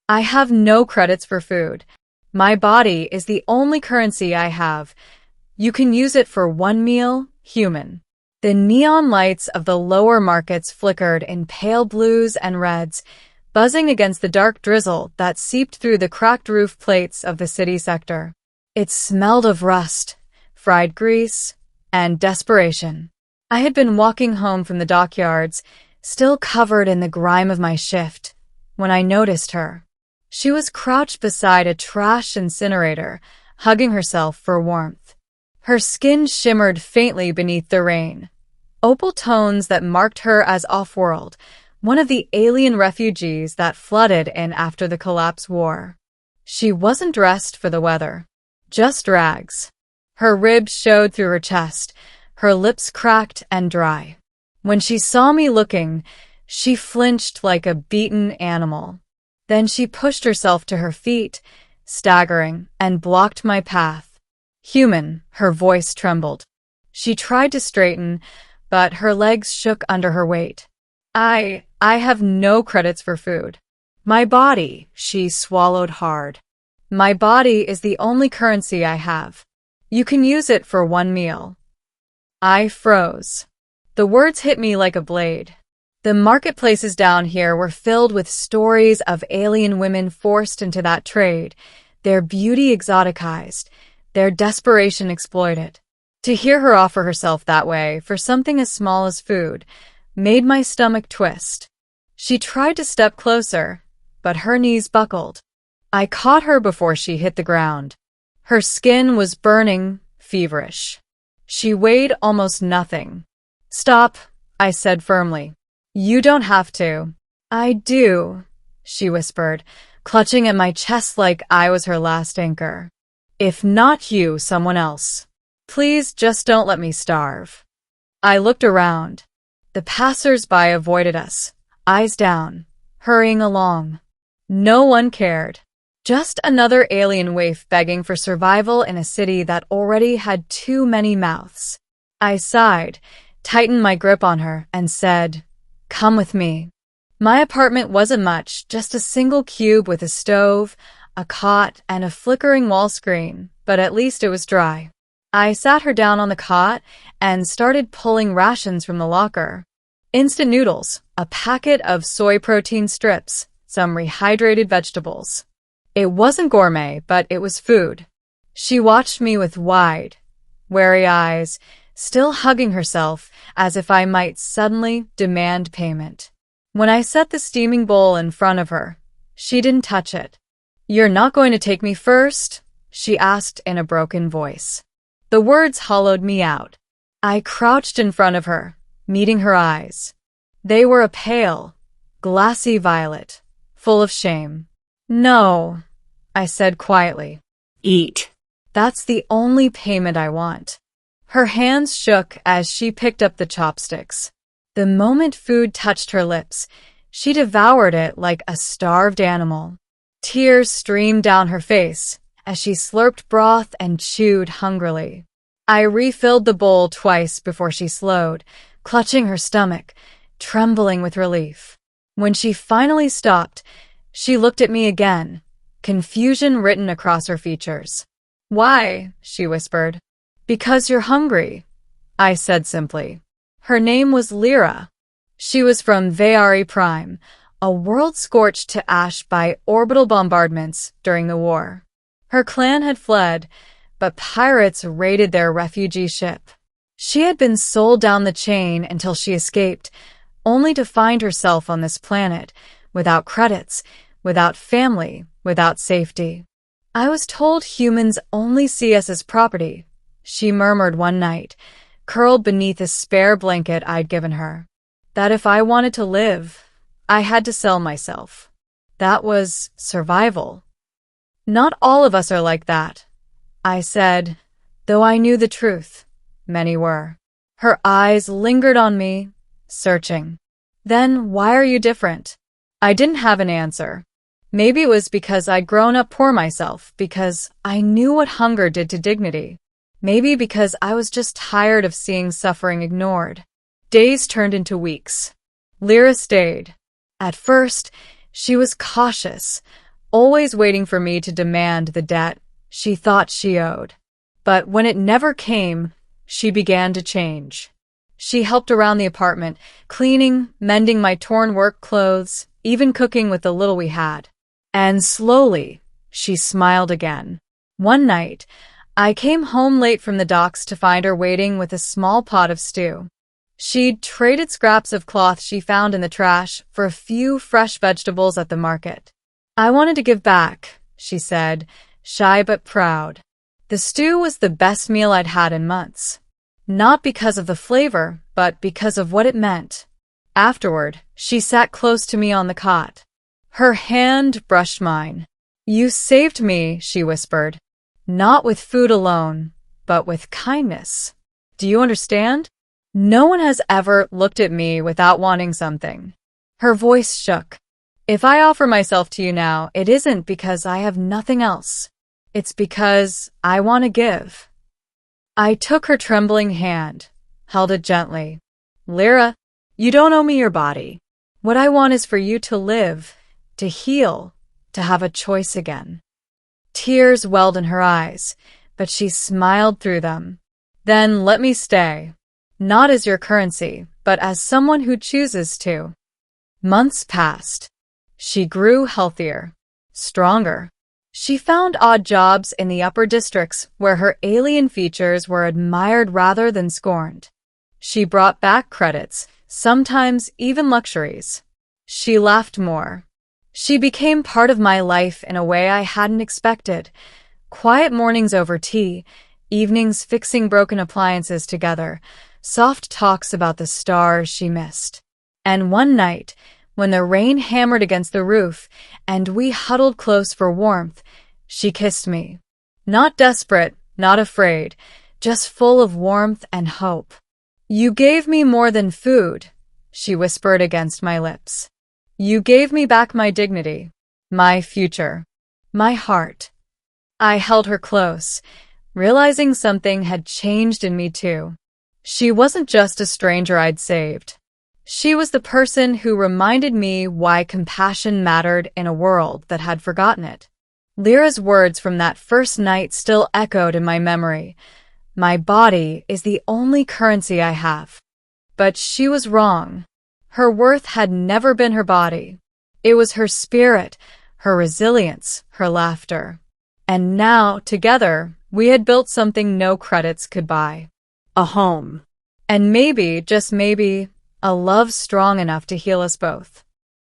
I have no credits for food. My body is the only currency I have. You can use it for one meal, human. The neon lights of the lower markets flickered in pale blues and reds, buzzing against the dark drizzle that seeped through the cracked roof plates of the city sector. It smelled of rust, fried grease, and desperation. I had been walking home from the dockyards, still covered in the grime of my shift, when I noticed her. She was crouched beside a trash incinerator, hugging herself for warmth. Her skin shimmered faintly beneath the rain, opal tones that marked her as off-world, one of the alien refugees that flooded in after the collapse war. She wasn't dressed for the weather, just rags. Her ribs showed through her chest, her lips cracked and dry. When she saw me looking, she flinched like a beaten animal. Then she pushed herself to her feet, staggering, and blocked my path. Human, her voice trembled. She tried to straighten, but her legs shook under her weight. I have no credits for food. My body, she swallowed hard. My body is the only currency I have. You can use it for one meal. I froze. The words hit me like a blade. The marketplaces down here were filled with stories of alien women forced into that trade, their beauty exoticized, their desperation exploited. To hear her offer herself that way for something as small as food made my stomach twist. She tried to step closer, but her knees buckled. I caught her before she hit the ground. Her skin was burning, feverish. She weighed almost nothing. "Stop," I said firmly. "You don't have to." "I do," she whispered, clutching at my chest like I was her last anchor. "If not you, someone else. Please just don't let me starve." I looked around. The passers-by avoided us, eyes down, hurrying along. No one cared. Just another alien waif begging for survival in a city that already had too many mouths. I sighed, tightened my grip on her, and said, "Come with me." My apartment wasn't much, just a single cube with a stove, a cot, and a flickering wall screen, but at least it was dry. I sat her down on the cot and started pulling rations from the locker. Instant noodles, a packet of soy protein strips, some rehydrated vegetables. It wasn't gourmet, but it was food. She watched me with wide, wary eyes, still hugging herself as if I might suddenly demand payment. When I set the steaming bowl in front of her, she didn't touch it. "You're not going to take me first?" she asked in a broken voice. The words hollowed me out. I crouched in front of her, meeting her eyes. They were a pale, glassy violet, full of shame. "No," I said quietly. "Eat." "That's the only payment I want." Her hands shook as she picked up the chopsticks. The moment food touched her lips, she devoured it like a starved animal. Tears streamed down her face as she slurped broth and chewed hungrily. I refilled the bowl twice before she slowed, clutching her stomach, trembling with relief. When she finally stopped, she looked at me again, confusion written across her features. "Why?" she whispered. "Because you're hungry," I said simply. Her name was Lyra. She was from Veari Prime, a world scorched to ash by orbital bombardments during the war. Her clan had fled, but pirates raided their refugee ship. She had been sold down the chain until she escaped, only to find herself on this planet, without credits, without family, without safety. "I was told humans only see us as property," she murmured one night, curled beneath a spare blanket I'd given her. "That if I wanted to live, I had to sell myself. That was survival." "Not all of us are like that," I said, though I knew the truth. Many were. Her eyes lingered on me, searching. "Then why are you different?" I didn't have an answer. Maybe it was because I'd grown up poor myself, because I knew what hunger did to dignity. Maybe because I was just tired of seeing suffering ignored. Days turned into weeks. Lyra stayed. At first, she was cautious, always waiting for me to demand the debt she thought she owed. But when it never came, she began to change. She helped around the apartment, cleaning, mending my torn work clothes, even cooking with the little we had. And slowly, she smiled again. One night, I came home late from the docks to find her waiting with a small pot of stew. She'd traded scraps of cloth she found in the trash for a few fresh vegetables at the market. "I wanted to give back," she said, shy but proud. The stew was the best meal I'd had in months. Not because of the flavor, but because of what it meant. Afterward, she sat close to me on the cot. Her hand brushed mine. "You saved me," she whispered. "Not with food alone, but with kindness. Do you understand? No one has ever looked at me without wanting something." Her voice shook. "If I offer myself to you now, it isn't because I have nothing else. It's because I want to give." I took her trembling hand, held it gently. "Lyra, you don't owe me your body. What I want is for you to live, to heal, to have a choice again." Tears welled in her eyes, but she smiled through them. "Then let me stay. Not as your currency, but as someone who chooses to." Months passed. She grew healthier, stronger. She found odd jobs in the upper districts where her alien features were admired rather than scorned. She brought back credits, sometimes even luxuries. She laughed more. She became part of my life in a way I hadn't expected. Quiet mornings over tea, evenings fixing broken appliances together, soft talks about the stars she missed. And one night, when the rain hammered against the roof and we huddled close for warmth, she kissed me. Not desperate, not afraid, just full of warmth and hope. "You gave me more than food," she whispered against my lips. "You gave me back my dignity, my future, my heart." I held her close, realizing something had changed in me too. She wasn't just a stranger I'd saved. She was the person who reminded me why compassion mattered in a world that had forgotten it. Lyra's words from that first night still echoed in my memory. "My body is the only currency I have." But she was wrong. Her worth had never been her body. It was her spirit, her resilience, her laughter. And now, together, we had built something no credits could buy. A home. And maybe, just maybe, a love strong enough to heal us both.